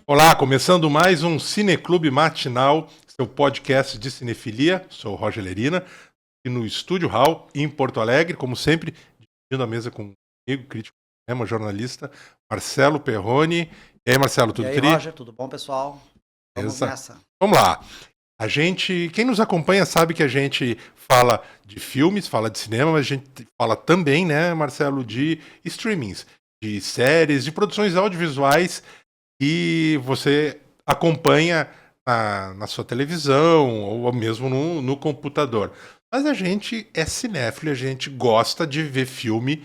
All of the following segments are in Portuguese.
Olá, começando mais um Cineclube Matinal, seu podcast de cinefilia. Sou o Roger Lerina, aqui no Estúdio Hall, em Porto Alegre, como sempre, dividindo a mesa comigo, crítico de cinema, jornalista, Marcelo Perroni. E aí, Marcelo, tudo tri? Roger, tudo bom, pessoal? Vamos nessa. Vamos lá. Quem nos acompanha sabe que a gente fala de filmes, fala de cinema, mas a gente fala também, né, Marcelo, de streamings, de séries, de produções audiovisuais que você acompanha na sua televisão ou mesmo no computador. Mas a gente é cinéfilo, a gente gosta de ver filme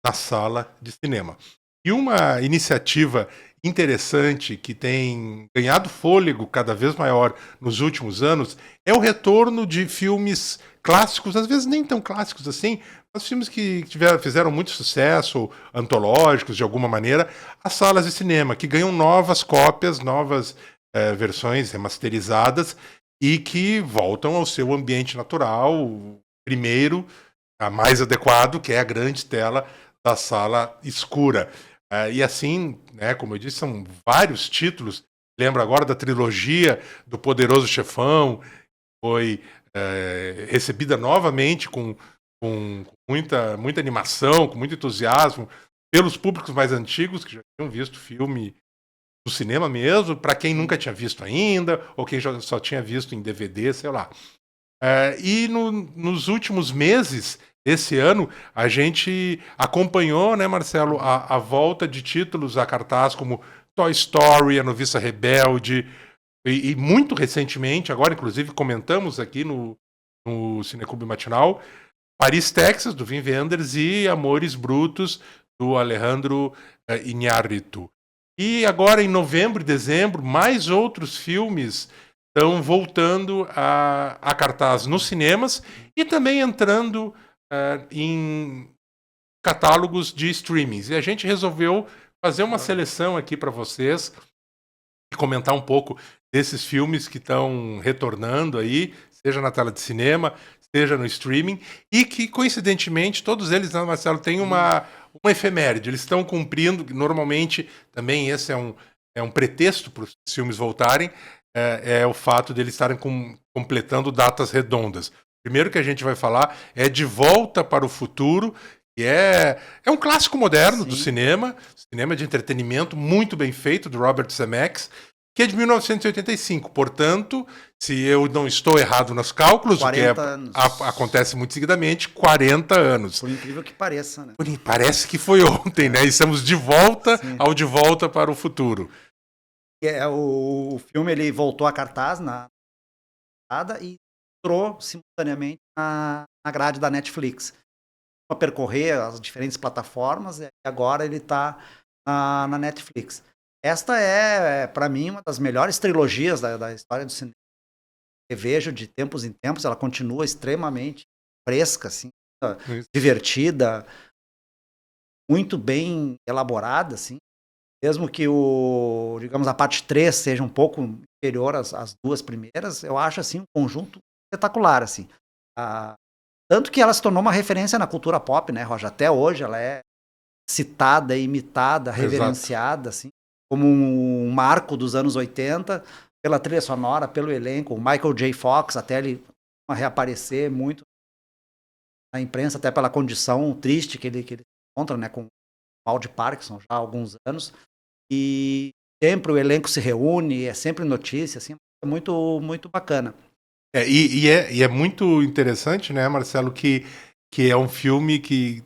na sala de cinema. E uma iniciativa interessante que tem ganhado fôlego cada vez maior nos últimos anos é o retorno de filmes clássicos, às vezes nem tão clássicos assim, mas filmes que fizeram muito sucesso, antológicos de alguma maneira, às salas de cinema, que ganham novas cópias, novas versões remasterizadas e que voltam ao seu ambiente natural, primeiro, a mais adequado, que é a grande tela da sala escura. E assim, né, como eu disse, são vários títulos. Lembro agora da trilogia do Poderoso Chefão, foi recebida novamente com muita animação, com muito entusiasmo, pelos públicos mais antigos, que já tinham visto filme no cinema mesmo, para quem nunca tinha visto ainda, ou quem só tinha visto em DVD, sei lá. E nos últimos meses, esse ano, a gente acompanhou, né, Marcelo, a volta de títulos a cartaz como Toy Story, A Noviça Rebelde, e muito recentemente, agora inclusive comentamos aqui no Cineclube Matinal, Paris, Texas, do Wim Wenders, e Amores Brutos, do Alejandro Iñárritu. E agora, em novembro e dezembro, mais outros filmes estão voltando a cartaz nos cinemas e também entrando em catálogos de streamings. E a gente resolveu fazer uma seleção aqui para vocês e comentar um pouco desses filmes que estão retornando aí, seja na tela de cinema, seja no streaming, e que, coincidentemente, todos eles, né, Marcelo, têm uma efeméride. Eles estão cumprindo, normalmente, também esse é um pretexto para os filmes voltarem, é o fato de eles estarem completando datas redondas. Primeiro que a gente vai falar é De Volta para o Futuro, que é um clássico moderno do cinema de entretenimento muito bem feito, do Robert Zemeckis, que é de 1985. Portanto, se eu não estou errado nos cálculos, o que acontece muito seguidamente, 40 anos. Por incrível que pareça, né? Parece que foi ontem, né? E estamos de volta ao De Volta para o Futuro. O filme ele voltou a cartaz e entrou simultaneamente na grade da Netflix. Para percorrer as diferentes plataformas, e agora ele está na Netflix. Esta é, para mim, uma das melhores trilogias da história do cinema. Eu vejo de tempos em tempos, ela continua extremamente fresca, assim, divertida, muito bem elaborada, assim. Mesmo que digamos, a parte 3 seja um pouco inferior às duas primeiras, eu acho assim um conjunto espetacular, assim. Tanto que ela se tornou uma referência na cultura pop, né, Roger? Até hoje ela é citada, imitada, reverenciada, assim, como um marco dos anos 80, pela trilha sonora, pelo elenco. O Michael J. Fox, até ele reaparecer muito na imprensa, até pela condição triste que ele encontra, né, com mal de Parkinson já há alguns anos. E sempre o elenco se reúne, é sempre notícia, assim, é muito, muito bacana. E é muito interessante, né, Marcelo, que é um filme que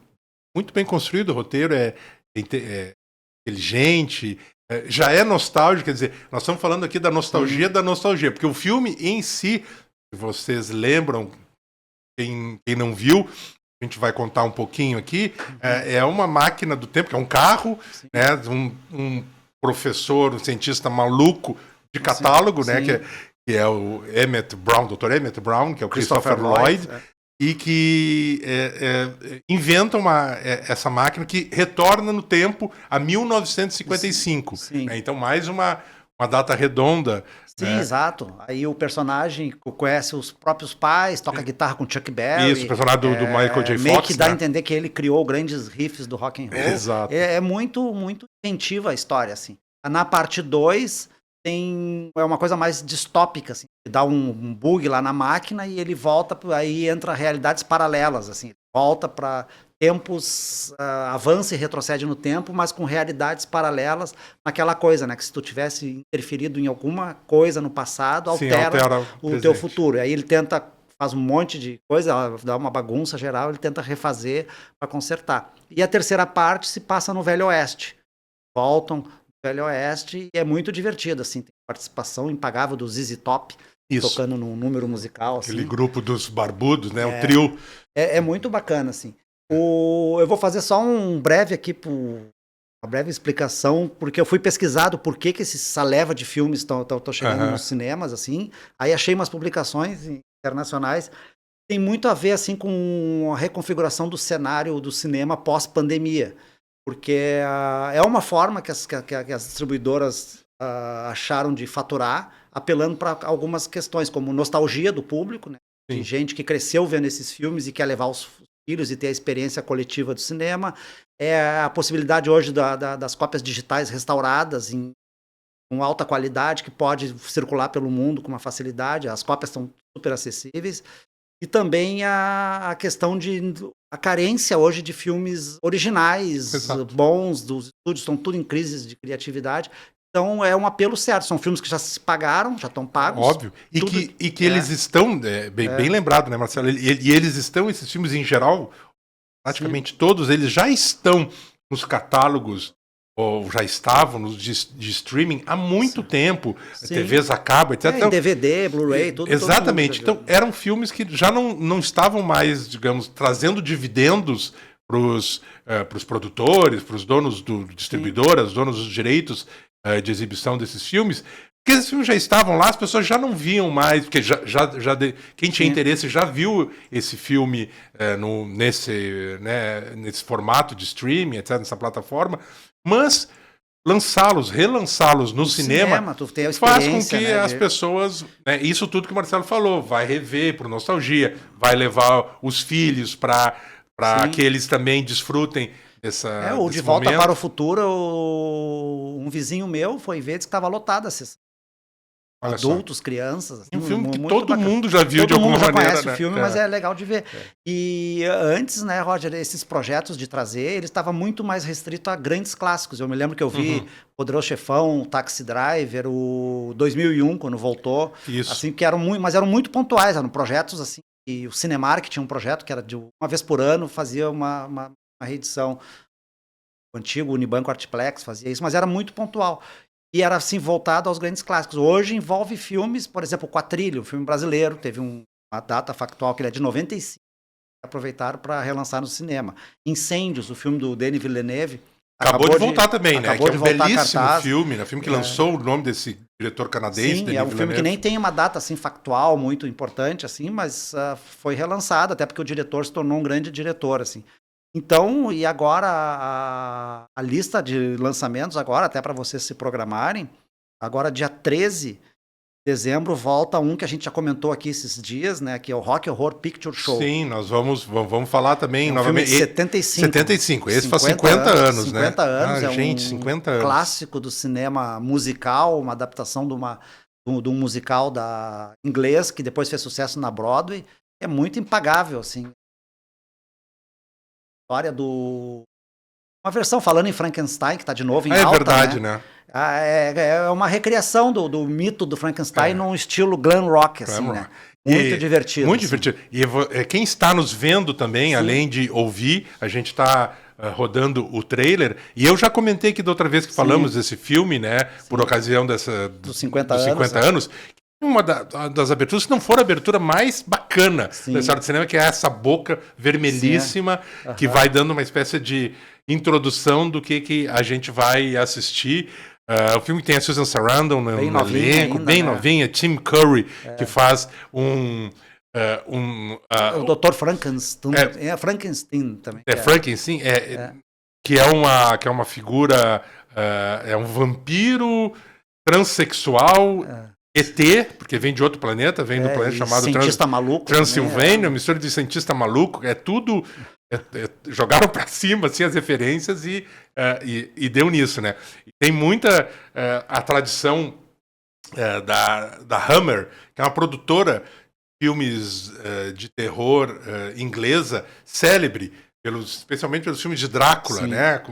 muito bem construído, o roteiro é inteligente, já é nostálgico, quer dizer, nós estamos falando aqui da nostalgia da nostalgia, porque o filme em si, se vocês lembram, quem não viu, a gente vai contar um pouquinho aqui, é uma máquina do tempo, que é um carro, né, um professor, um cientista maluco de catálogo, né, que é o Emmett Brown, Dr. Emmett Brown, que é o Christopher Lloyd, e que inventam essa máquina que retorna no tempo a 1955. Né? Então, mais uma data redonda. Sim, né? Exato. Aí o personagem conhece os próprios pais, toca guitarra com Chuck Berry. Isso, o personagem do Michael J. Fox. Meio que dá a entender que ele criou grandes riffs do rock and roll. Exato. É muito, muito inventiva a história, assim. Na parte 2 é uma coisa mais distópica, assim, dá um bug lá na máquina e ele volta, aí entra realidades paralelas, assim, volta para tempos, avança e retrocede no tempo, mas com realidades paralelas naquela coisa, né, que se tu tivesse interferido em alguma coisa no passado, altera o teu futuro. Aí ele faz um monte de coisa, dá uma bagunça geral, ele tenta refazer para consertar. E a terceira parte se passa no Velho Oeste. Voltam Velho Oeste e é muito divertido, assim, tem participação impagável do ZZ Top, tocando num número musical. Aquele assim. grupo dos barbudos, né? O trio. É muito bacana, assim. Eu vou fazer só um breve aqui, uma breve explicação, porque eu fui pesquisado por que essa leva de filmes estão chegando nos cinemas, assim. Aí achei umas publicações internacionais. Tem muito a ver, assim, com a reconfiguração do cenário do cinema pós-pandemia. Porque é uma forma que as distribuidoras acharam de faturar, apelando para algumas questões, como nostalgia do público, né? De gente que cresceu vendo esses filmes e quer levar os filhos e ter a experiência coletiva do cinema. É a possibilidade hoje das cópias digitais restauradas com alta qualidade, que pode circular pelo mundo com uma facilidade. As cópias estão super acessíveis. E também a questão a carência hoje de filmes originais, bons, dos estúdios, estão tudo em crises de criatividade. Então é um apelo certo, são filmes que já se pagaram, já estão pagos. Óbvio, e que eles estão, bem lembrado, né, Marcelo? E eles estão, esses filmes em geral, praticamente todos eles já estão nos catálogos, ou já estavam de streaming há muito tempo, TVs a cabo, etc. Em DVD, Blu-ray, tudo. Exatamente. Então, eram filmes que já não estavam mais, digamos, trazendo dividendos para os produtores, para os donos distribuidoras, donos dos direitos de exibição desses filmes. Porque esses filmes já estavam lá, as pessoas já não viam mais, porque quem tinha interesse já viu esse filme nesse formato de streaming, etc., nessa plataforma. Mas relançá-los no cinema tu tem a faz com que as pessoas... isso tudo que o Marcelo falou, vai rever por nostalgia, vai levar os filhos para que eles também desfrutem o De Volta para o Futuro, um vizinho meu foi ver, disse que estava lotado a sessão. Adultos, crianças. Assim, um filme que todo mundo já viu de alguma maneira. Todo mundo já conhece o filme, mas é legal de ver. E antes, né, Roger, esses projetos de trazer, ele estava muito mais restrito a grandes clássicos. Eu me lembro que eu vi Poderoso Chefão, Taxi Driver, o 2001, quando voltou. Isso. Assim, que eram muito pontuais, eram projetos assim. E o Cinemark tinha um projeto que era de uma vez por ano, fazia uma reedição. O antigo Unibanco Artplex fazia isso, mas era muito pontual. E era assim, voltado aos grandes clássicos. Hoje envolve filmes, por exemplo, o Quatrilho, um filme brasileiro, teve uma data factual que ele é de 95, aproveitaram para relançar no cinema. Incêndios, o filme do Denis Villeneuve. Acabou de voltar também, né? Que é um belíssimo filme, né? Filme que lançou o nome desse diretor canadense. Sim, é um filme que nem tem uma data assim, factual muito importante, assim, mas foi relançado, até porque o diretor se tornou um grande diretor, assim. Então, e agora a lista de lançamentos, agora até para vocês se programarem, agora dia 13 de dezembro volta um que a gente já comentou aqui esses dias, né, que é o Rock Horror Picture Show. Sim, nós vamos falar também novamente. Filme de 75. 75, esse faz 50 anos, 50 né? anos, 50 anos. Clássico do cinema musical, uma adaptação de um musical inglês que depois fez sucesso na Broadway. É muito impagável, assim. História uma versão falando em Frankenstein, que está de novo em alta. É verdade, né? É uma recriação do mito do Frankenstein num estilo glam rock, assim, né? Muito divertido. Muito divertido. E quem está nos vendo também, além de ouvir, a gente está rodando o trailer. E eu já comentei aqui da outra vez que falamos desse filme, né? Por ocasião dos 50 anos. Uma das aberturas, se não for a abertura mais bacana da história do cinema, que é essa boca vermelhíssima, que vai dando uma espécie de introdução do que a gente vai assistir. O filme tem a Susan Sarandon no elenco, bem novinha, Tim Curry, que faz o Dr. Frankenstein. Frankenstein também. Frankenstein, que é uma figura, é um vampiro transexual, ET, porque vem de outro planeta, vem do planeta chamado cientista maluco, Transilvânia, mistura de cientista maluco, é tudo. Jogaram para cima assim, as referências e deu nisso, né? Tem muita a tradição da Hammer, que é uma produtora de filmes de terror inglesa, célebre, especialmente pelos filmes de Drácula, né?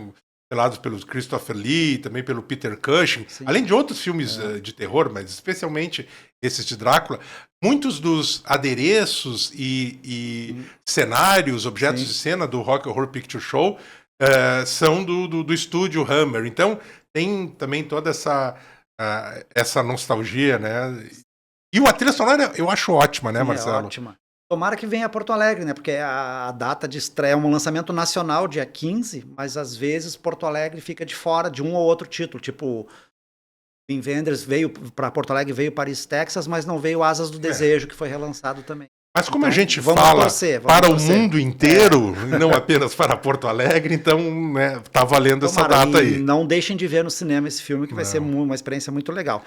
Pelados pelo Christopher Lee, também pelo Peter Cushing, além de outros filmes de terror, mas especialmente esses de Drácula. Muitos dos adereços e cenários, objetos de cena do Rock Horror Picture Show são do estúdio Hammer. Então tem também toda essa nostalgia, né? E a trilha sonora eu acho ótima, né, Marcelo? É ótima. Tomara que venha a Porto Alegre, né? Porque a data de estreia é um lançamento nacional, dia 15, mas às vezes Porto Alegre fica de fora de um ou outro título. Tipo, Wim Wenders veio para Porto Alegre, veio Paris, Texas, mas não veio Asas do Desejo, que foi relançado também. Mas como a gente fala para o mundo inteiro, não apenas para Porto Alegre, então tá valendo essa data aí. Não deixem de ver no cinema esse filme, que vai ser uma experiência muito legal.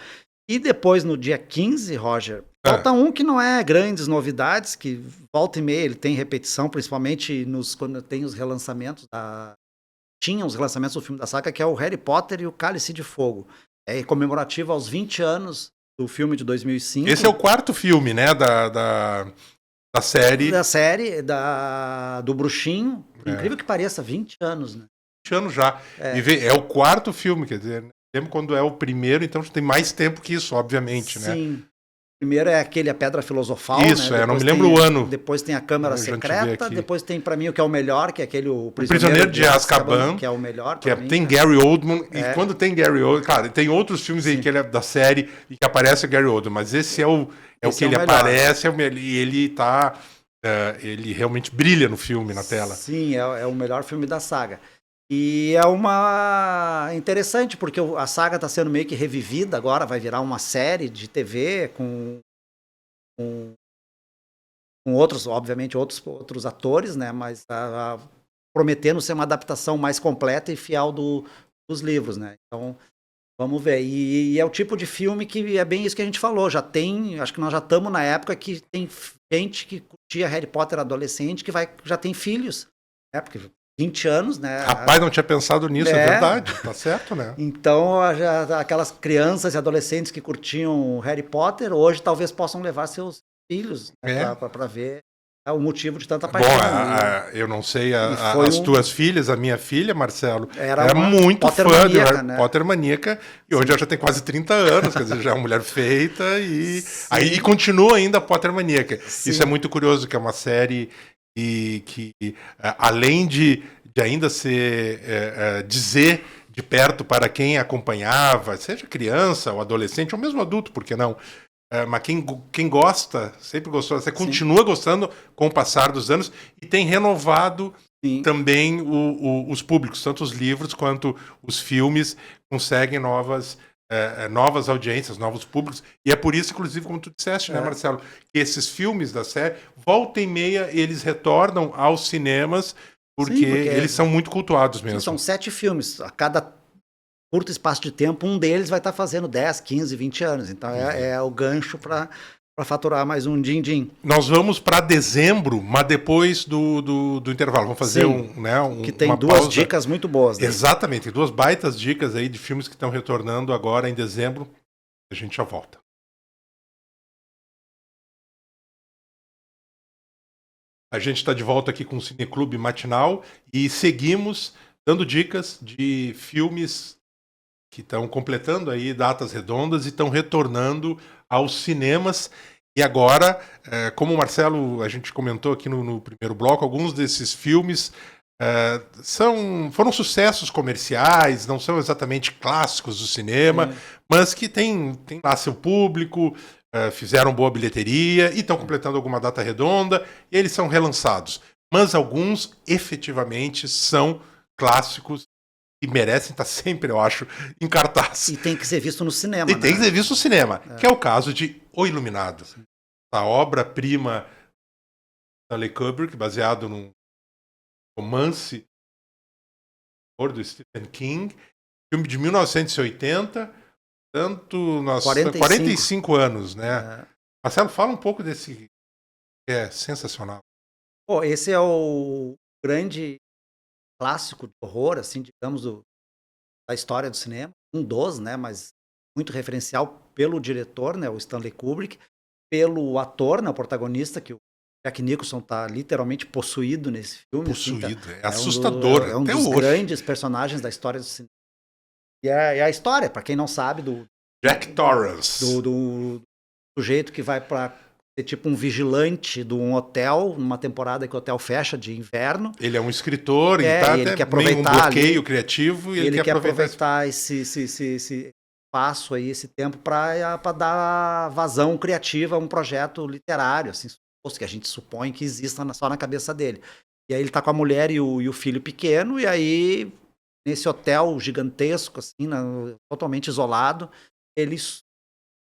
E depois, no dia 15, Roger, falta um que não é grandes novidades, que volta e meia ele tem repetição, principalmente quando tem os relançamentos tinha os relançamentos do filme da saga, que é o Harry Potter e o Cálice de Fogo. É comemorativo aos 20 anos do filme de 2005. Esse é o quarto filme, né, da série. Da série, do Bruxinho. Incrível que pareça, 20 anos, né? 20 anos já. É o quarto filme, quer dizer, lembro quando é o primeiro, então tem mais tempo que isso, obviamente, né? Sim. O primeiro é A Pedra Filosofal, isso, né? Não me lembro o ano. Depois tem A Câmara Secreta, depois tem pra mim o que é o melhor, que é aquele O Prisioneiro de Azkaban, que é o melhor. Tem Gary Oldman, e quando tem Gary Oldman, claro, tem outros filmes aí que ele é da série e que aparece o Gary Oldman, mas esse é o que ele aparece, e ele tá... ele realmente brilha no filme, na tela. Sim, é o melhor filme da saga. E é interessante, porque a saga está sendo meio que revivida agora, vai virar uma série de TV com outros, obviamente, outros atores, né? Mas prometendo ser uma adaptação mais completa e fiel dos livros, né? Então, vamos ver. E é o tipo de filme que é bem isso que a gente falou. Acho que nós já estamos na época que tem gente que curtia Harry Potter adolescente que já tem filhos, né? Porque 20 anos, né? Rapaz, não tinha pensado nisso, é verdade, tá certo, né? Então, aquelas crianças e adolescentes que curtiam Harry Potter, hoje talvez possam levar seus filhos, né, para ver o motivo de tanta paixão. Bom, eu não sei, as tuas filhas, a minha filha, Marcelo, era muito Potter fã maníaca, de Harry né? Potter maníaca, e hoje ela já tem quase 30 anos, quer dizer, já é uma mulher feita, e continua ainda Potter maníaca. Sim. Isso é muito curioso, que é uma série que além de ainda dizer de perto para quem acompanhava, seja criança ou adolescente, ou mesmo adulto, por que não? Mas quem gosta, sempre gostou, você continua gostando com o passar dos anos e tem renovado também os públicos, tanto os livros quanto os filmes conseguem novas audiências, novos públicos, e é por isso, inclusive, como tu disseste, né, Marcelo, que esses filmes da série, volta e meia, eles retornam aos cinemas, porque eles são muito cultuados mesmo. São 7 filmes, a cada curto espaço de tempo, um deles vai estar fazendo 10, 15, 20 anos, então é o gancho para faturar mais um din-din. Nós vamos para dezembro, mas depois do intervalo. Vamos fazer que tem duas dicas muito boas. Né? Exatamente, tem 2 baitas dicas aí de filmes que estão retornando agora em dezembro. A gente já volta. A gente está de volta aqui com o Cineclube Matinal e seguimos dando dicas de filmes que estão completando aí datas redondas e estão retornando aos cinemas. E agora, como o Marcelo, a gente comentou aqui no primeiro bloco, alguns desses filmes foram sucessos comerciais, não são exatamente clássicos do cinema, mas que tem lá seu público, fizeram boa bilheteria e estão completando alguma data redonda, e eles são relançados. Mas alguns, efetivamente, são clássicos e merecem estar sempre, eu acho, em cartaz. E tem que ser visto no cinema. E tem que ser visto no cinema, que é o caso de O Iluminado. A obra-prima da Stanley Kubrick, baseado num romance do Stephen King, filme de 1980, Tanto, nossa, 45. 45 anos, né? É. Marcelo, fala um pouco desse, que é sensacional. Pô, esse é o grande clássico de horror, assim, digamos, da história do cinema. Um dos, né? Mas muito referencial pelo diretor, né? O Stanley Kubrick, pelo ator, né? O protagonista, que o Jack Nicholson tá literalmente possuído nesse filme. Assim, tá, Possuído, é assustador, é um até dos hoje. grandes personagens da história do cinema. E é a história, para quem não sabe, Jack Torrance. do sujeito que vai para ser tipo um vigilante de um hotel, numa temporada que o hotel fecha de inverno. Ele é um escritor, ele É, tá e ele até quer meio um aproveitar bloqueio ali, criativo e e ele ele quer quer aproveitar aproveitar esse espaço aí, esse tempo para dar vazão criativa a um projeto literário, assim, que a gente supõe que exista só na cabeça dele. E aí ele tá com a mulher e o filho pequeno, e aí nesse hotel gigantesco, assim, totalmente isolado, ele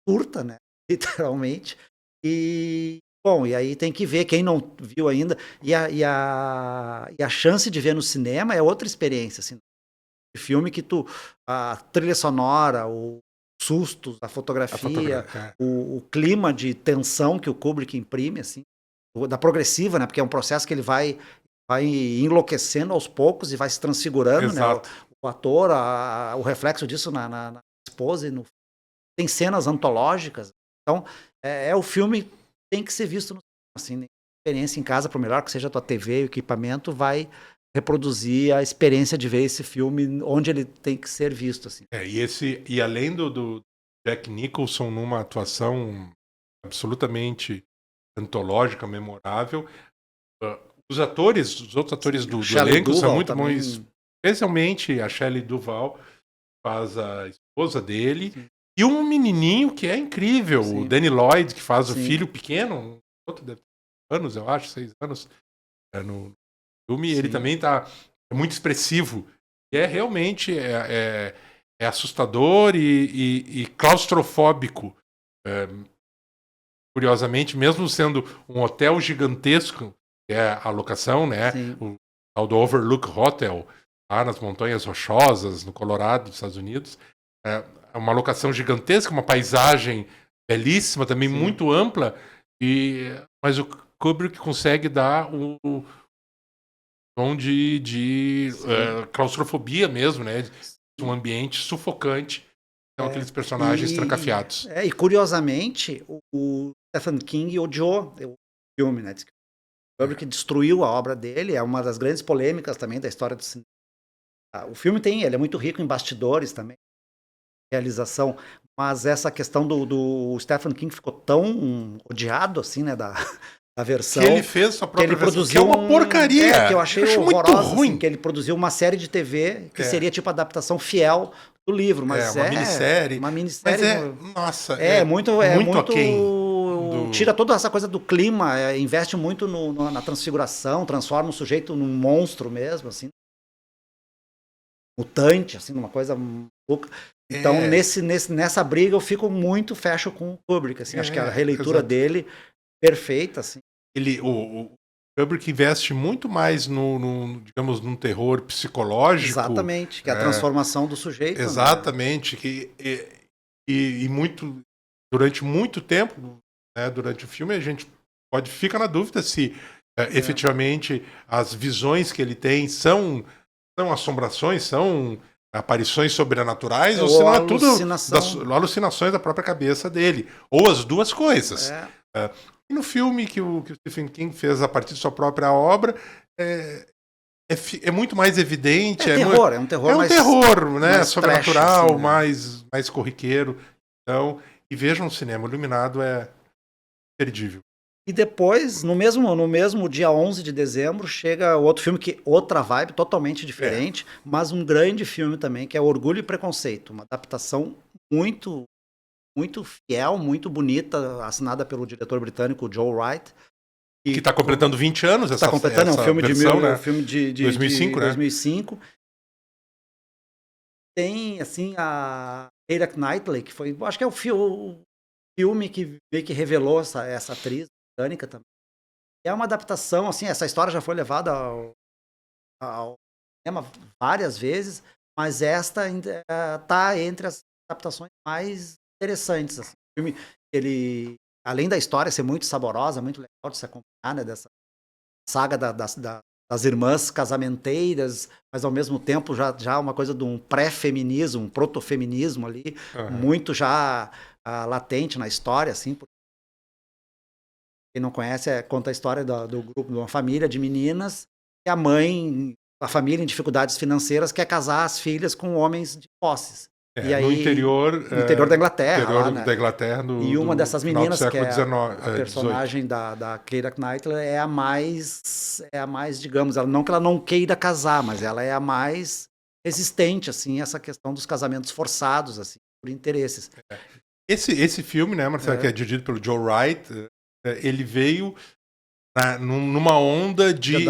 surta, né? Literalmente. E, bom, e aí tem que ver, quem não viu ainda, e a chance de ver no cinema é outra experiência, assim, de filme que a trilha sonora, os sustos, a a fotografia, fotografia. o clima de tensão que o Kubrick imprime, assim, da progressiva, né? Porque é um processo que ele vai enlouquecendo aos poucos e vai se transfigurando, né? Exato. O ator, o reflexo disso na esposa e no tem cenas antológicas. Então, é o filme que tem que ser visto no cinema, assim, experiência em casa, por melhor que seja a tua TV e o equipamento, vai reproduzir a experiência de ver esse filme onde ele tem que ser visto, assim. E além do Jack Nicholson numa atuação absolutamente antológica, memorável, os outros atores do Shelley elenco são Duvall muito também. bons, especialmente a Shelley Duvall, faz a esposa dele, Sim. e um menininho que é incrível, Sim. o Danny Lloyd, que faz o Sim. filho pequeno, outro deve ter anos, eu acho, 6 anos, no filme. Ele Sim. também é muito expressivo, e realmente é assustador e claustrofóbico. Curiosamente, mesmo sendo um hotel gigantesco, que é a locação, né? Sim. O tal do Overlook Hotel, lá nas Montanhas Rochosas, no Colorado, dos Estados Unidos. É uma locação gigantesca, uma paisagem belíssima, também Sim. muito ampla, mas o Kubrick consegue dar o tom de claustrofobia mesmo, né? Um ambiente sufocante. São aqueles personagens trancafiados. E curiosamente, o Stephen King odiou o filme, né? Diz que o Kubrick destruiu a obra dele, é uma das grandes polêmicas também da história do cinema. O filme ele é muito rico em bastidores também, realização, mas essa questão do Stephen King ficou tão odiado, assim, né, da versão, que ele fez sua própria versão, versão, que é uma porcaria. que eu achei acho horrorosa, muito ruim. assim, que ele produziu uma série de TV que seria tipo a adaptação fiel do livro, mas uma minissérie. uma minissérie. Mas nossa, é muito aquém tira toda essa coisa do clima, investe muito na transfiguração, transforma o sujeito num monstro mesmo, assim, mutante, assim, numa coisa louca. Então, nessa briga, eu fico muito fecho com o Kubrick, assim, acho que a releitura dele perfeita, assim. O Kubrick investe muito mais digamos, num terror psicológico. Exatamente, que é a transformação do sujeito. Exatamente, né? Durante muito tempo, né, durante o filme, a gente fica na dúvida se efetivamente as visões que ele tem são assombrações, são aparições sobrenaturais, ou se não é tudo alucinações da própria cabeça dele, ou as duas coisas. E no filme que o Stephen King fez a partir de sua própria obra, é muito mais evidente. É um terror mais terror, né? Sobrenatural, trash, assim, né? mais corriqueiro. Então, e vejam no cinema, o Iluminado é imperdível. E depois, no mesmo dia 11 de dezembro, chega outro filme que outra vibe, totalmente diferente, mas um grande filme também, que é Orgulho e Preconceito, uma adaptação muito muito fiel, muito bonita, assinada pelo diretor britânico Joe Wright. Que está completando 20 anos essa versão. É um filme versão, né? um filme de 2005, né? 2005. Tem, assim, a Keira Knightley, que foi, acho que é o filme que meio que revelou essa atriz britânica também. É uma adaptação, assim, essa história já foi levada ao cinema várias vezes, mas esta está entre as adaptações mais interessantes. Assim. O filme, ele, além da história ser muito saborosa, muito legal de se acompanhar, né, dessa saga das irmãs casamenteiras, mas ao mesmo tempo já uma coisa de um pré-feminismo, um proto-feminismo ali, muito já latente na história, assim. Quem não conhece, conta a história do grupo, de uma família de meninas, que a família em dificuldades financeiras quer casar as filhas com homens de posses. E aí, no interior da Inglaterra. Interior lá, né? da Inglaterra, e uma dessas meninas, que é XIX, a personagem da Keira Knightley, é a mais, digamos, não que ela não queira casar, mas ela é a mais resistente, assim, a essa questão dos casamentos forçados, assim, por interesses. Esse filme, né, Marcelo, que é dirigido pelo Joe Wright, ele veio numa onda de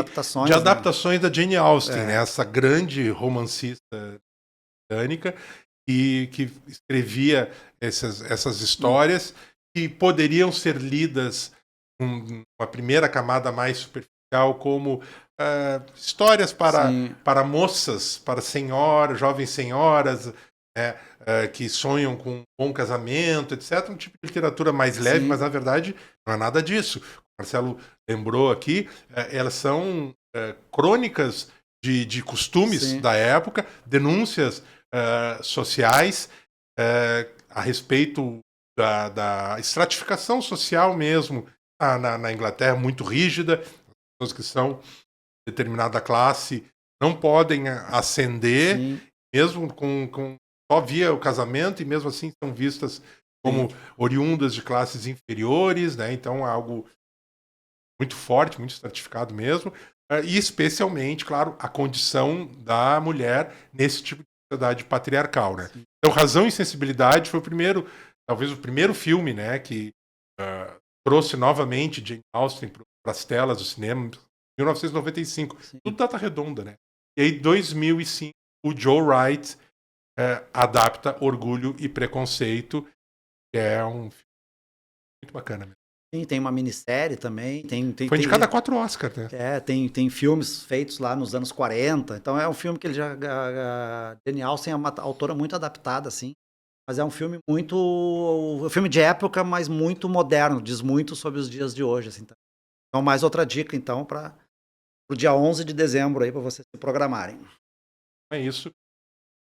adaptações da Jane Austen, né, essa grande romancista britânica, e que escrevia essas histórias que poderiam ser lidas com uma primeira camada mais superficial, como histórias para moças, para jovens senhoras, que sonham com um bom casamento, etc. Um tipo de literatura mais leve, mas na verdade não é nada disso. O Marcelo lembrou aqui, elas são crônicas de costumes da época, denúncias sociais a respeito da estratificação social mesmo na Inglaterra, muito rígida. As pessoas que são de determinada classe não podem ascender, mesmo com só via o casamento, e mesmo assim são vistas como oriundas de classes inferiores, né? Então é algo muito forte, muito estratificado mesmo, e especialmente, claro, a condição da mulher nesse tipo de sociedade patriarcal, né? Então, Razão e Sensibilidade foi talvez o primeiro filme, né, que trouxe novamente Jane Austen para as telas do cinema, em 1995. Tudo data redonda, né? E aí, em 2005, o Joe Wright adapta Orgulho e Preconceito, que é um filme muito bacana mesmo. Sim, tem uma minissérie também. Foi indicado a 4 Oscars, né? Tem filmes feitos lá nos anos 40. Então é um filme que ele já... A Jane Austen é uma autora muito adaptada, assim. Mas é um filme um filme de época, mas muito moderno. Diz muito sobre os dias de hoje, assim. Então, mais outra dica, então, para o dia 11 de dezembro aí, para vocês se programarem. É isso.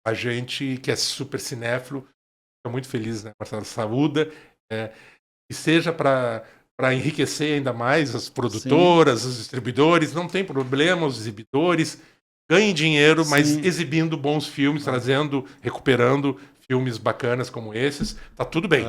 A gente que é super cinéfilo fica muito feliz, né, Marcelo? Saúda. E seja para enriquecer ainda mais as produtoras, os distribuidores, não tem problema, os exibidores ganhem dinheiro, mas exibindo bons filmes, recuperando filmes bacanas como esses, tá tudo bem.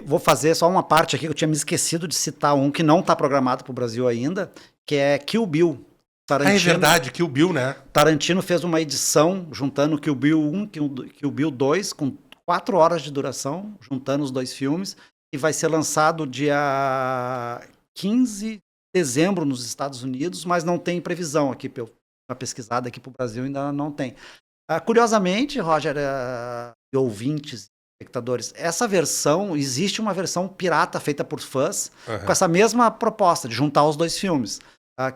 Vou fazer só uma parte aqui, que eu tinha me esquecido de citar um que não está programado para o Brasil ainda, que é Kill Bill. É verdade, Kill Bill, né? Tarantino fez uma edição juntando Kill Bill 1 e Kill Bill 2, com 4 horas de duração, juntando os dois filmes, e vai ser lançado dia 15 de dezembro nos Estados Unidos, mas não tem previsão aqui, uma pesquisada aqui para o Brasil ainda não tem. Curiosamente, Roger, e ouvintes, espectadores, existe uma versão pirata feita por fãs, com essa mesma proposta de juntar os dois filmes,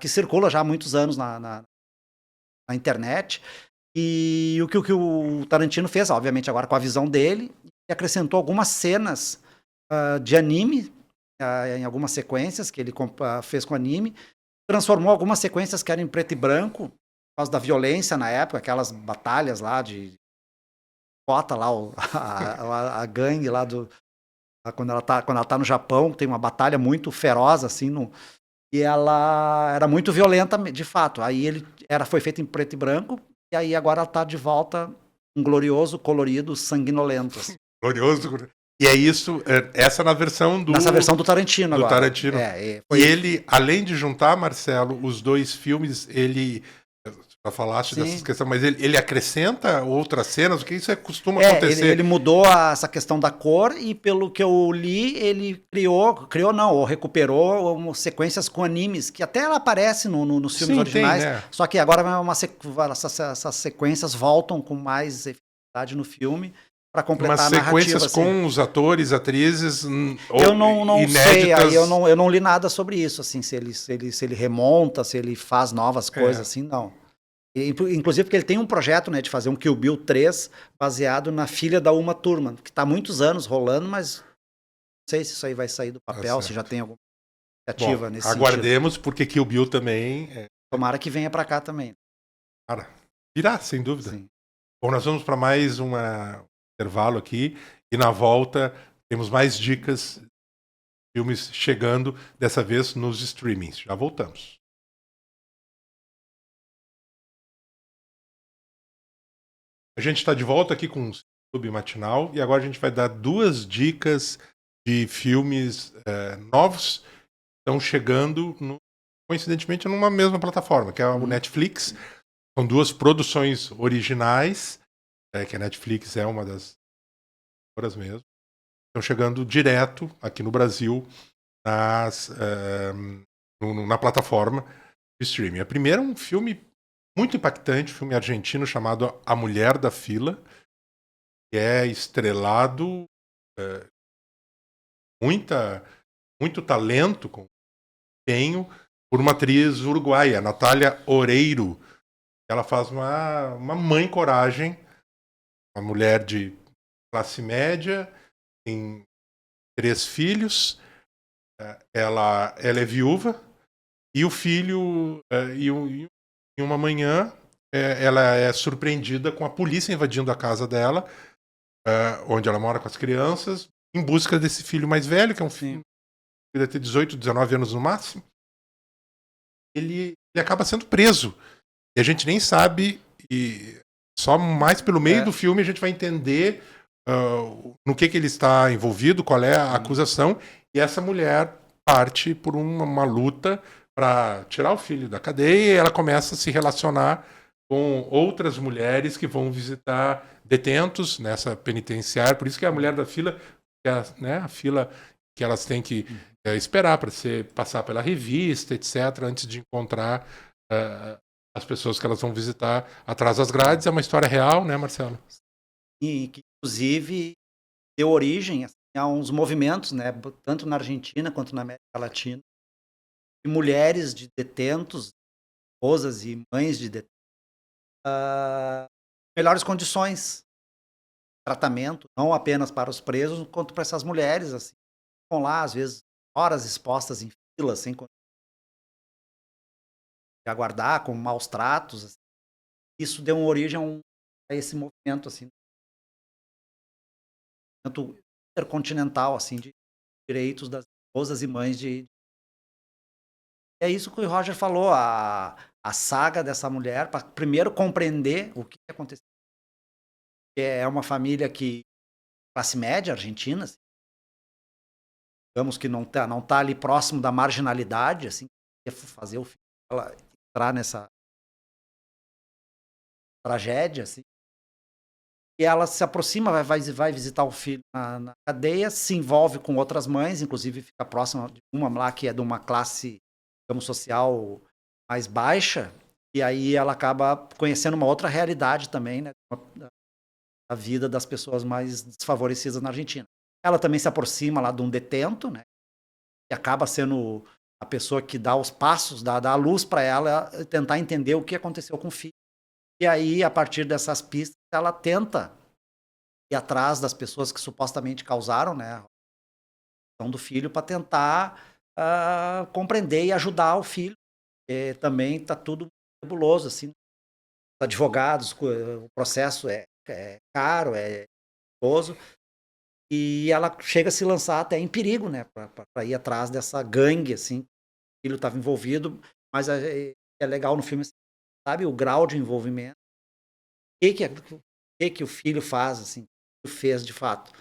que circula já há muitos anos na internet. E o que o Tarantino fez, obviamente agora com a visão dele, e acrescentou algumas cenas de anime, em algumas sequências que ele fez com anime, transformou algumas sequências que eram em preto e branco, por causa da violência na época, aquelas batalhas lá de bota lá a gangue lá quando ela tá no Japão, tem uma batalha muito feroz assim, e ela era muito violenta de fato. Aí foi feito em preto e branco, e aí agora ela tá de volta um glorioso, colorido, sanguinolento. Assim. Glorioso. E é isso, essa na versão do... Nessa versão do Tarantino agora. Do Tarantino. E ele, além de juntar, Marcelo, os dois filmes, ele... Já falaste dessa questão, mas ele acrescenta outras cenas, o que isso costuma acontecer? Ele mudou essa questão da cor, e pelo que eu li, ele recuperou sequências com animes, que até ela aparece nos filmes originais, tem, né? Só que agora essas sequências voltam com mais efetividade no filme, para completar a narrativa. Sequências com os atores, atrizes eu não inéditas. Sei, eu não li nada sobre isso, assim, se ele remonta, se ele faz novas coisas, assim, não. Inclusive porque ele tem um projeto, né, de fazer um Kill Bill 3 baseado na filha da Uma Thurman, que está há muitos anos rolando, mas não sei se isso aí vai sair do papel, se já tem alguma iniciativa nesse aguardemos, sentido. Porque Kill Bill também... Tomara que venha para cá também. Cara, virá, sem dúvida. Sim. Bom, nós vamos para mais um intervalo aqui, e na volta temos mais dicas, filmes chegando, dessa vez nos streamings. Já voltamos. A gente está de volta aqui com o Clube Matinal e agora a gente vai dar 2 dicas de filmes novos que estão chegando, coincidentemente, numa mesma plataforma, que é o Netflix. São 2 produções originais, que a Netflix é uma das mesmo. Estão chegando direto aqui no Brasil na plataforma de streaming. A primeira é um filme muito impactante, um filme argentino chamado A Mulher da Fila, que é estrelado muito talento, com empenho, por uma atriz uruguaia, Natália Oreiro. Ela faz uma mãe coragem, uma mulher de classe média, tem 3 filhos, ela é viúva, e o filho, em uma manhã, ela é surpreendida com a polícia invadindo a casa dela, onde ela mora com as crianças, em busca desse filho mais velho, que é um filho que deve ter 18, 19 anos no máximo. Ele acaba sendo preso. E a gente nem sabe, e só mais pelo meio do filme a gente vai entender no que ele está envolvido, qual é a acusação. E essa mulher parte por uma luta para tirar o filho da cadeia, e ela começa a se relacionar com outras mulheres que vão visitar detentos nessa penitenciária. Por isso que é a mulher da fila, a fila que elas têm que esperar para passar pela revista, etc., antes de encontrar as pessoas que elas vão visitar atrás das grades. É uma história real, né, Marcelo? E que, inclusive, deu origem a uns movimentos, né, tanto na Argentina quanto na América Latina, de mulheres de detentos, esposas e mães de detentos, melhores condições de tratamento, não apenas para os presos, quanto para essas mulheres, assim, estão lá, às vezes, horas expostas em filas, sem aguardar, com maus tratos. Assim. Isso deu origem a esse movimento, assim, intercontinental, assim, de direitos das esposas e mães de... É isso que o Roger falou, a saga dessa mulher, para primeiro compreender o que aconteceu. É uma família que, classe média argentina, assim, digamos que não tá ali próximo da marginalidade, assim, fazer o filho ela entrar nessa tragédia, assim. E ela se aproxima, vai visitar o filho na cadeia, se envolve com outras mães, inclusive fica próxima de uma lá que é de uma classe, digamos, social mais baixa, e aí ela acaba conhecendo uma outra realidade também, né, da vida das pessoas mais desfavorecidas na Argentina. Ela também se aproxima lá de um detento, né, e acaba sendo a pessoa que dá os passos, dá a luz para ela tentar entender o que aconteceu com o filho. E aí, a partir dessas pistas, ela tenta ir atrás das pessoas que supostamente causaram, né, a morte do filho, para tentar compreender e ajudar o filho. Também está tudo nebuloso, assim. Os advogados, o processo é caro, é custoso, e ela chega a se lançar até em perigo, né, para ir atrás dessa gangue, assim. O filho estava envolvido, mas é legal no filme, sabe, o grau de envolvimento. O que o filho faz, assim, o que fez de fato.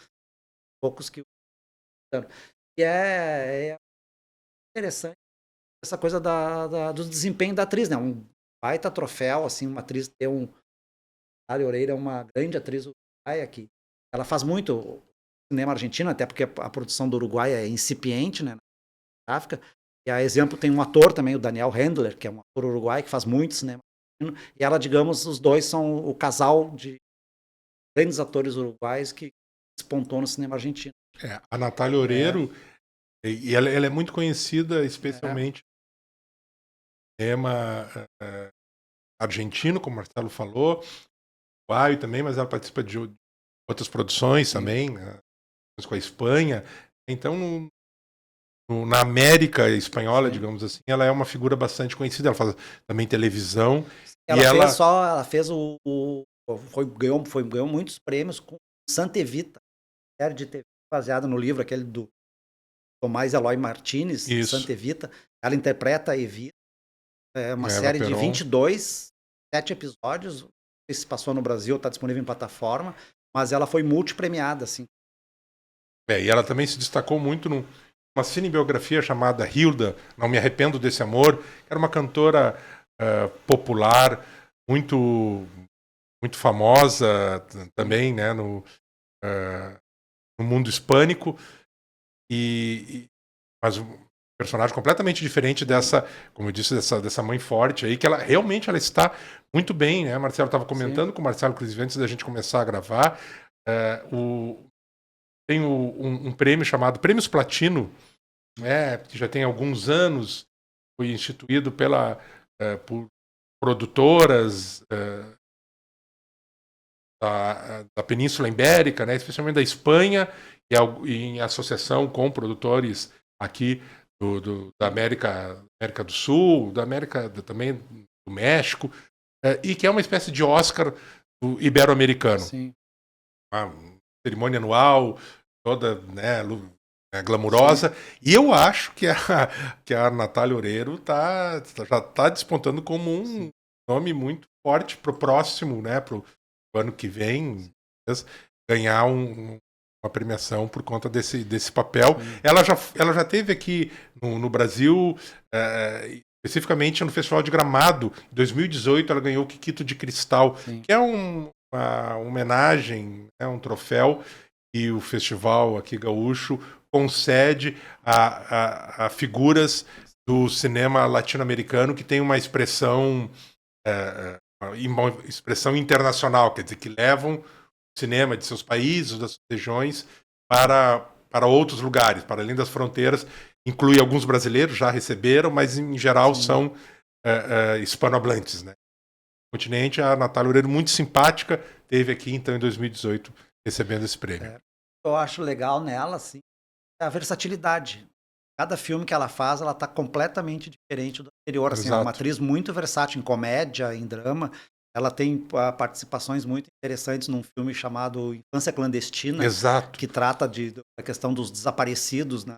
Poucos que... E é interessante essa coisa do desempenho da atriz, né? Um baita troféu, assim, uma atriz ter Natália Oreiro é uma grande atriz uruguaia aqui. Ela faz muito cinema argentino, até porque a produção do Uruguai é incipiente, né? Na África. E a exemplo tem um ator também, o Daniel Handler, que é um ator uruguai que faz muito cinema argentino. E ela, digamos, os dois são o casal de grandes atores uruguais que despontou no cinema argentino. A Natália Oreiro, e ela é muito conhecida, especialmente no cinema argentino, como o Marcelo falou, uruguaio também, mas ela participa de outras produções também, né, com a Espanha. Então, na América espanhola, Sim. digamos assim, ela é uma figura bastante conhecida. Ela faz também televisão. Ela e ela fez ganhou muitos prêmios com Santa Evita, série de TV baseada no livro aquele do Tomás Eloy Martínez, Isso. Santa Evita. Ela interpreta a Evita. É uma Eva série de Peron. 22, 7 episódios. Não sei se passou no Brasil, está disponível em plataforma, mas ela foi multipremiada, assim. E ela também se destacou muito numa cinebiografia chamada Hilda, Não Me Arrependo Desse Amor, que era uma cantora popular, muito, muito famosa também, né, no mundo hispânico, mas um personagem completamente diferente dessa, como eu disse, dessa mãe forte aí, que ela realmente ela está muito bem, né? Marcelo estava comentando com o Marcelo, inclusive, antes da gente começar a gravar, tem um prêmio chamado Prêmios Platino, né, que já tem alguns anos, foi instituído por produtoras da Península Ibérica, né, especialmente da Espanha, e em associação com produtores aqui da América do Sul, da América também do México, e que é uma espécie de Oscar ibero-americano. Sim. Uma cerimônia anual, toda, né, glamurosa. Sim. E eu acho que a Natália Oreiro já está despontando como um nome muito forte para o próximo, né, para o ano que vem, ganhar uma premiação por conta desse papel. Ela já teve aqui no Brasil, especificamente no Festival de Gramado, em 2018, ela ganhou o Kikito de Cristal, que é uma homenagem, um troféu que o festival aqui gaúcho concede a figuras do cinema latino-americano que tem uma expressão internacional, quer dizer, que levam o cinema de seus países, das suas regiões, para outros lugares, para além das fronteiras. Inclui alguns brasileiros, já receberam, mas em geral são hispanohablantes, né? No continente, a Natália Oreiro, muito simpática, teve aqui, então, em 2018, recebendo esse prêmio. Eu acho legal nela, assim, a versatilidade. Cada filme que ela faz, ela está completamente diferente do anterior. Assim, ela é uma atriz muito versátil em comédia, em drama. Ela tem participações muito interessantes num filme chamado Infância Clandestina, Exato. que trata da questão dos desaparecidos, né?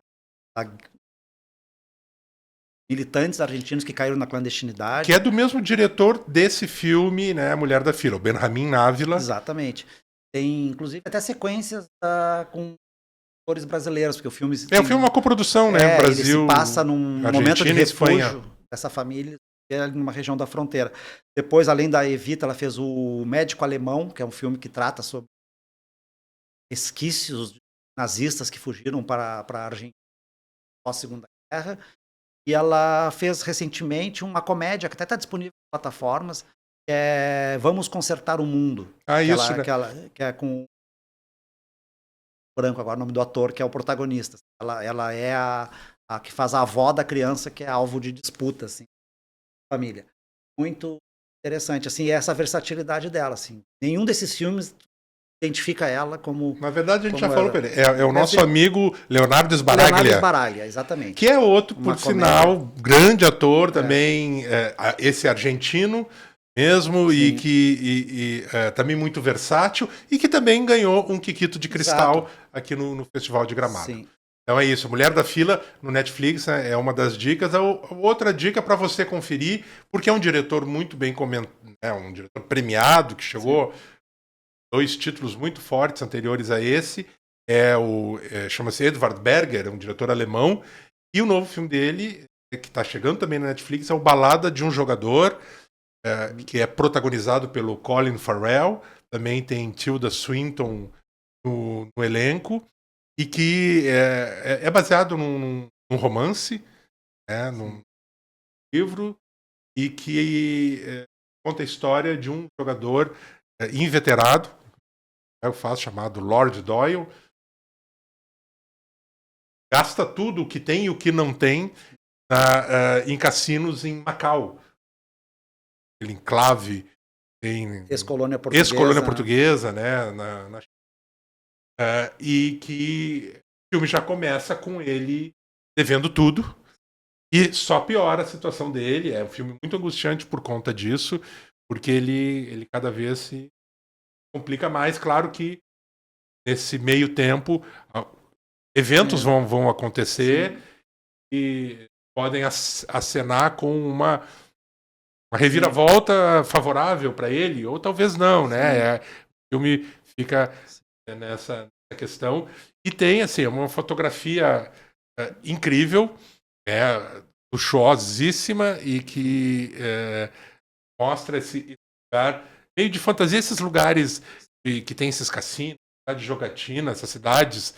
Militantes argentinos que caíram na clandestinidade. Que é do mesmo diretor desse filme, né, Mulher da Fila, o Benjamin Ávila. Exatamente. Tem, inclusive, até sequências com atores brasileiros, porque o filme... o filme é uma coprodução, né, Brasil, ele se passa num Argentina, momento de refúgio Espanha. dessa família, que é numa região da fronteira. Depois, além da Evita, ela fez o Médico Alemão, que é um filme que trata sobre resquícios nazistas que fugiram para a Argentina pós-Segunda Guerra. E ela fez recentemente uma comédia, que até está disponível em plataformas, que é Vamos Consertar o Mundo. Isso, né? Que é com branco agora, o nome do ator, que é o protagonista. Ela é a que faz a avó da criança, que é alvo de disputa, assim, família. Muito interessante, assim, essa versatilidade dela, assim. Nenhum desses filmes identifica ela como... Na verdade, a gente já falou para ele. É o nosso amigo Leonardo Sbaraglia. Leonardo Sbaraglia, exatamente. Que é outro, por sinal, grande ator também, esse argentino mesmo, e que também muito versátil, e que também ganhou um Kikito de Cristal aqui no Festival de Gramado. Sim. Então é isso, Mulher da Fila no Netflix, né, é uma das dicas. Outra dica para você conferir, porque é um diretor muito bem comentado, um diretor premiado, que chegou... Dois títulos muito fortes anteriores a esse. Chama-se Edvard Berger, é um diretor alemão. E o novo filme dele, que está chegando também na Netflix, é o Balada de um Jogador, que é protagonizado pelo Colin Farrell. Também tem Tilda Swinton no elenco. E que é baseado num romance, num livro, e que conta a história de um jogador inveterado, eu faço, chamado Lord Doyle, gasta tudo o que tem e o que não tem em cassinos em Macau. aquele enclave, tem Ex-colônia portuguesa. ex-colônia portuguesa, né? E que o filme já começa com ele devendo tudo. E só piora a situação dele. É um filme muito angustiante por conta disso, porque ele cada vez se complica mais. Claro que nesse meio tempo eventos vão acontecer. Sim. E podem acenar com uma reviravolta favorável para ele, ou talvez não, né? O filme fica nessa questão. E tem, assim, uma fotografia incrível, luxuosíssima, e que mostra esse lugar meio de fantasia, esses lugares que tem esses cassinos, de jogatina, essas cidades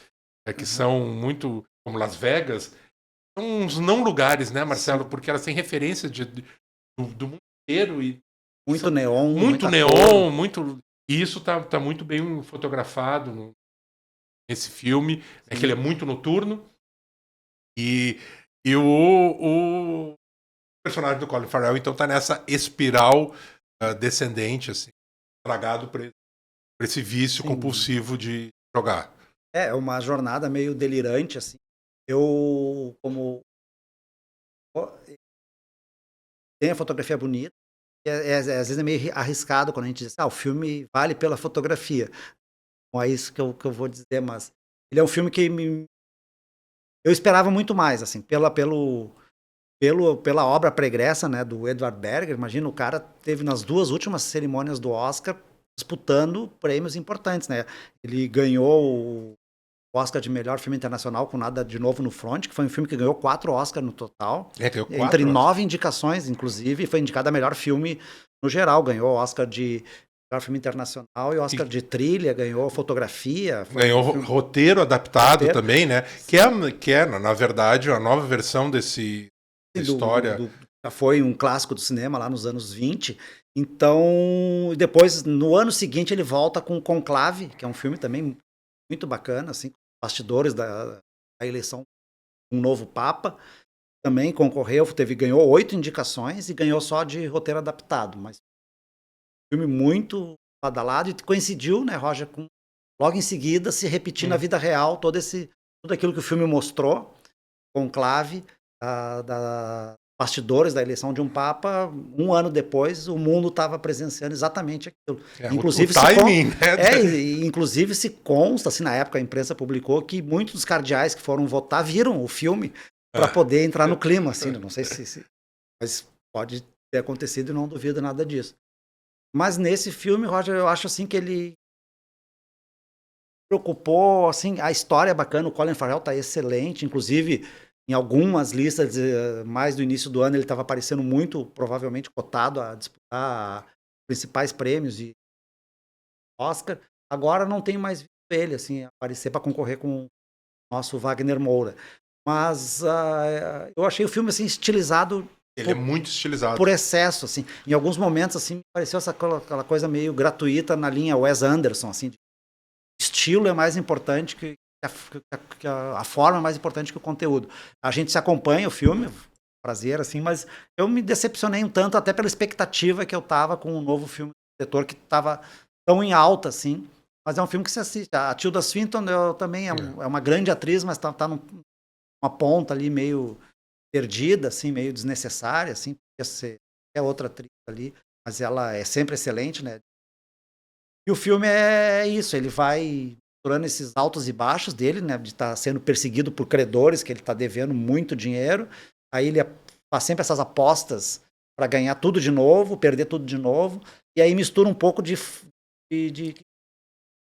que são muito como Las Vegas. São uns não lugares, né, Marcelo? Porque elas têm referência do mundo inteiro. E muito neon. Muito neon, muito. E isso tá muito bem fotografado nesse filme, né, que ele é muito noturno. E o personagem do Colin Farrell, então, tá nessa espiral descendente, assim, tragado por esse vício compulsivo de jogar. É uma jornada meio delirante, assim. Eu, como tem a fotografia bonita, às vezes é meio arriscado quando a gente diz, o filme vale pela fotografia. Não é isso que eu vou dizer, mas ele é um filme que eu esperava muito mais, assim, pela obra pregressa, né, do Edward Berger. Imagina, o cara teve nas 2 últimas cerimônias do Oscar disputando prêmios importantes, né? Ele ganhou o Oscar de melhor filme internacional com Nada de Novo no Front, que foi um filme que ganhou 4 Oscars no total. Ganhou 4 entre 9 indicações, inclusive, e foi indicado a melhor filme no geral. Ganhou o Oscar de melhor filme internacional e o Oscar de trilha, ganhou fotografia. Ganhou roteiro adaptado também, né? Que é, na verdade, a nova versão desse história. Foi um clássico do cinema lá nos anos 20. Então, depois, no ano seguinte, ele volta com Conclave, que é um filme também muito bacana, assim, bastidores da eleição de um novo Papa. Também concorreu, ganhou 8 indicações e ganhou só de roteiro adaptado. Mas filme muito badalado e coincidiu, né, Roger, com logo em seguida se repetir na vida real tudo aquilo que o filme mostrou, Conclave, bastidores da eleição de um Papa. Um ano depois, o mundo estava presenciando exatamente aquilo. Inclusive, o timing, inclusive se consta, assim, na época a imprensa publicou que muitos dos cardeais que foram votar viram o filme para poder entrar no clima, assim. Não sei mas pode ter acontecido e não duvido nada disso. Mas nesse filme, Roger, eu acho assim que ele preocupou, assim, a história é bacana, o Colin Farrell tá excelente, inclusive em algumas listas mais do início do ano ele estava aparecendo muito, provavelmente cotado a disputar principais prêmios de Oscar. Agora não tem mais visto ele assim aparecer para concorrer com o nosso Wagner Moura. Mas eu achei o filme assim estilizado. Ele é muito estilizado. Por excesso, assim. Em alguns momentos, assim, pareceu aquela coisa meio gratuita na linha Wes Anderson, assim. Estilo é mais importante que a forma é mais importante que o conteúdo. A gente se acompanha o filme, prazer, assim, mas eu me decepcionei um tanto, até pela expectativa que eu tava com o novo filme do diretor, que tava tão em alta, assim. Mas é um filme que se assiste. A Tilda Swinton também é uma grande atriz, mas tá numa ponta ali meio perdida, assim, meio desnecessária, assim, podia ser outra atriz ali, mas ela é sempre excelente, né? E o filme é isso, ele vai durando esses altos e baixos dele, né, de estar sendo perseguido por credores, que ele está devendo muito dinheiro, aí ele faz sempre essas apostas para ganhar tudo de novo, perder tudo de novo, e aí mistura um pouco de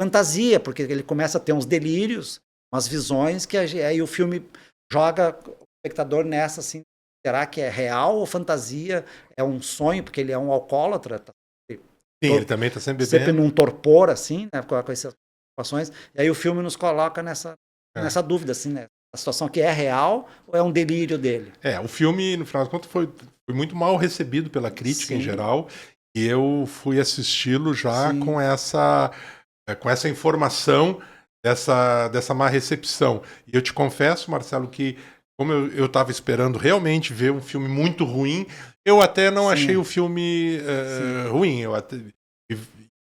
fantasia, porque ele começa a ter uns delírios, umas visões, que aí o filme joga o espectador nessa, assim, será que é real ou fantasia? É um sonho, porque ele é um alcoólatra. Sim, ele também está sempre bebendo. Sempre num torpor, assim, né, com essas situações. E aí o filme nos coloca nessa dúvida, assim, né? A situação que é real ou é um delírio dele? O filme, no final das contas, foi muito mal recebido pela crítica em geral. E eu fui assisti-lo já com essa informação dessa má recepção. E eu te confesso, Marcelo, que como eu tava esperando realmente ver um filme muito ruim, eu até não Sim. achei o filme ruim.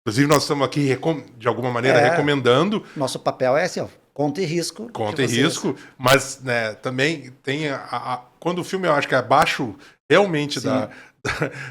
Inclusive, nós estamos aqui, de alguma maneira, recomendando. Nosso papel é assim, ó, conta e risco. Conta e risco, mas né, também tem quando o filme eu acho que é abaixo realmente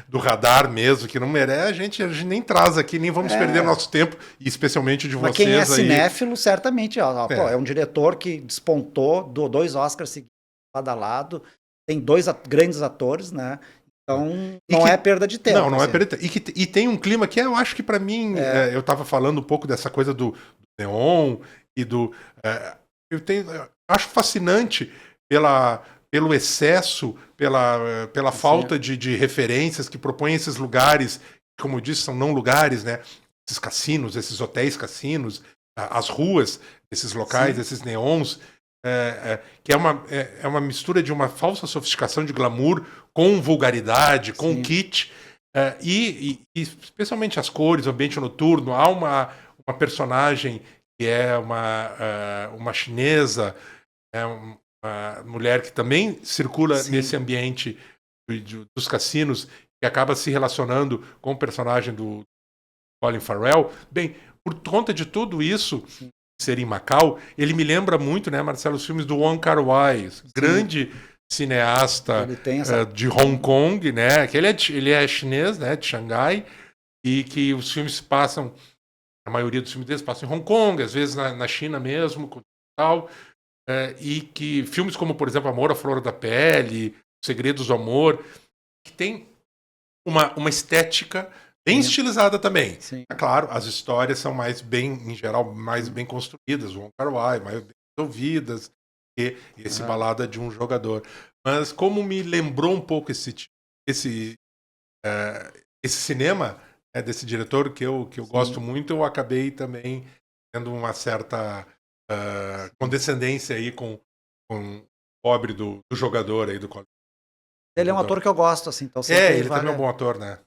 do radar mesmo, que não merece, a gente nem traz aqui, nem vamos perder nosso tempo, e especialmente de Mas vocês quem é aí. cinéfilo, certamente, pô, é um diretor que despontou, 2 Oscars seguidos, lado a lado, tem 2 grandes atores, né? Então, não é perda de tempo. Não é perda de tempo. E tem um clima que eu acho que pra mim, eu tava falando um pouco dessa coisa do neon e do... eu acho fascinante pelo excesso, pela falta de referências que propõem esses lugares, que, como eu disse, são não lugares, né? Esses cassinos, esses hotéis cassinos, as ruas, esses locais, esses neons, que é uma mistura de uma falsa sofisticação de glamour com vulgaridade, com kitsch, e especialmente as cores, o ambiente noturno. Há uma personagem que é uma chinesa, uma mulher que também circula nesse ambiente dos cassinos, que acaba se relacionando com o personagem do Colin Farrell. Bem, por conta de tudo isso, ser em Macau, ele me lembra muito, né, Marcelo, os filmes do Wong Kar-wai, grande cineasta de Hong Kong, né, que ele é chinês, né, de Xangai, e que os filmes se passam, a maioria dos filmes deles passam em Hong Kong, às vezes na China mesmo, tal, e que filmes como, por exemplo, Amor à Flor da Pele, Segredos do Amor, que tem uma estética bem estilizada também. É claro, as histórias são em geral, mais bem construídas, o Wong Kar-wai, mais bem resolvidas, e esse Balada de um Jogador. Mas como me lembrou um pouco esse cinema, desse diretor que eu gosto muito, eu acabei também tendo uma certa condescendência aí com o pobre do jogador aí do Colin. Ele é um ator que eu gosto, assim, então ele também é um bom ator, né?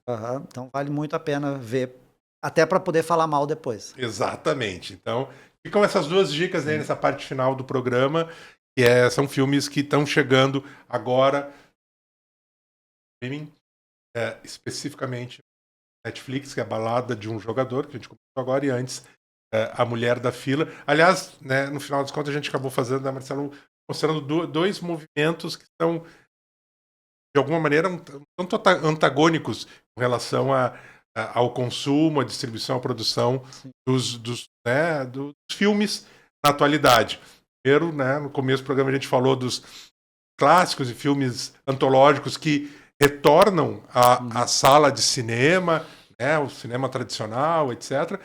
Então vale muito a pena ver, até para poder falar mal depois. Exatamente. Então, ficam essas 2 dicas aí nessa parte final do programa, que são filmes que estão chegando agora, especificamente Netflix, que é a Balada de um Jogador, que a gente comentou agora, e antes A Mulher da Fila. Aliás, né, no final das contas, a gente acabou fazendo, né, Marcelo, mostrando 2 movimentos que são, de alguma maneira, tanto antagônicos com relação ao consumo, à distribuição, à produção dos filmes na atualidade. Primeiro, né, no começo do programa a gente falou dos clássicos e filmes antológicos que retornam à sala de cinema, né, o cinema tradicional, etc.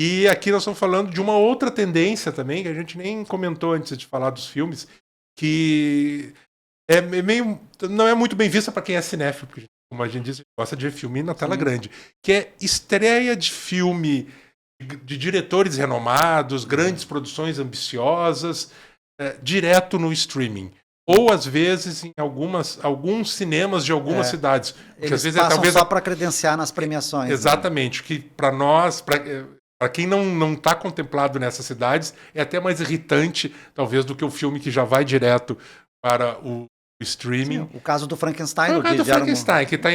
E aqui nós estamos falando de uma outra tendência também, que a gente nem comentou antes de falar dos filmes, que não é muito bem vista para quem é cinéfilo, porque, como a gente diz, gosta de ver filme na tela grande, que é estreia de filme de diretores renomados, grandes produções ambiciosas, direto no streaming. Ou, às vezes, em alguns cinemas de algumas cidades. Porque, às vezes, passam só para credenciar nas premiações. Exatamente. Né? Que, para nós, para quem não está contemplado nessas cidades, é até mais irritante, talvez, do que o filme que já vai direto para o streaming. Sim, o caso do Frankenstein. O caso do Frankenstein, que está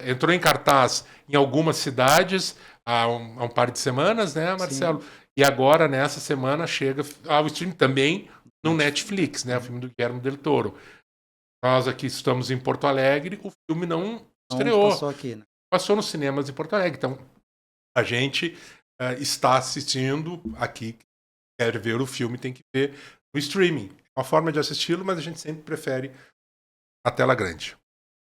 entrou em cartaz em algumas cidades há um par de semanas, né, Marcelo? E agora, nessa semana, chega ao streaming também no Netflix, né? O filme do Guillermo del Toro. Nós aqui estamos em Porto Alegre, o filme não estreou. Passou aqui, né? Passou nos cinemas de Porto Alegre. Então, a gente está assistindo aqui, quer ver o filme, tem que ver no streaming. É uma forma de assisti-lo, mas a gente sempre prefere a tela grande.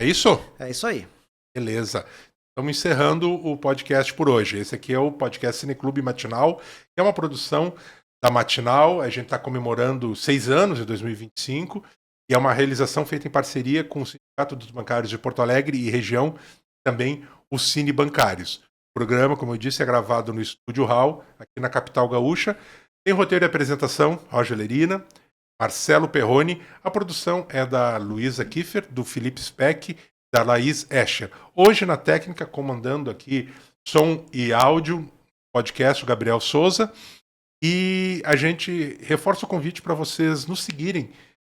É isso? É isso aí. Beleza. Estamos encerrando o podcast por hoje. Esse aqui é o podcast Cineclube Matinal, que é uma produção da Matinal. A gente está comemorando 6 anos em 2025 e é uma realização feita em parceria com o Sindicato dos Bancários de Porto Alegre e região, também os Cine Bancários. O programa, como eu disse, é gravado no Estúdio Hall, aqui na capital gaúcha. Tem roteiro e apresentação, Roger Lerina, Marcelo Perrone. A produção é da Luísa Kiefer, do Felipe Speck, da Laís Escher. Hoje na técnica, comandando aqui som e áudio, podcast, o Gabriel Souza. E a gente reforça o convite para vocês nos seguirem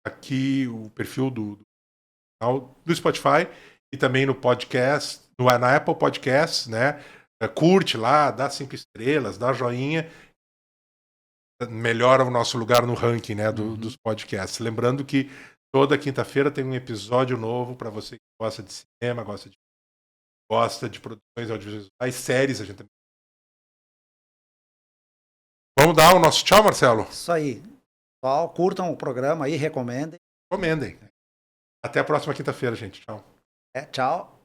aqui, o perfil do Spotify e também no podcast, na Apple Podcasts, né? Curte lá, dá 5 estrelas, dá joinha, melhora o nosso lugar no ranking, né, dos podcasts. Lembrando que toda quinta-feira tem um episódio novo para você que gosta de cinema, gosta de produções audiovisuais, séries, a gente também. Vamos dar o nosso tchau, Marcelo? Isso aí. Pessoal, curtam o programa aí, recomendem. Recomendem. Até a próxima quinta-feira, gente. Tchau. Tchau.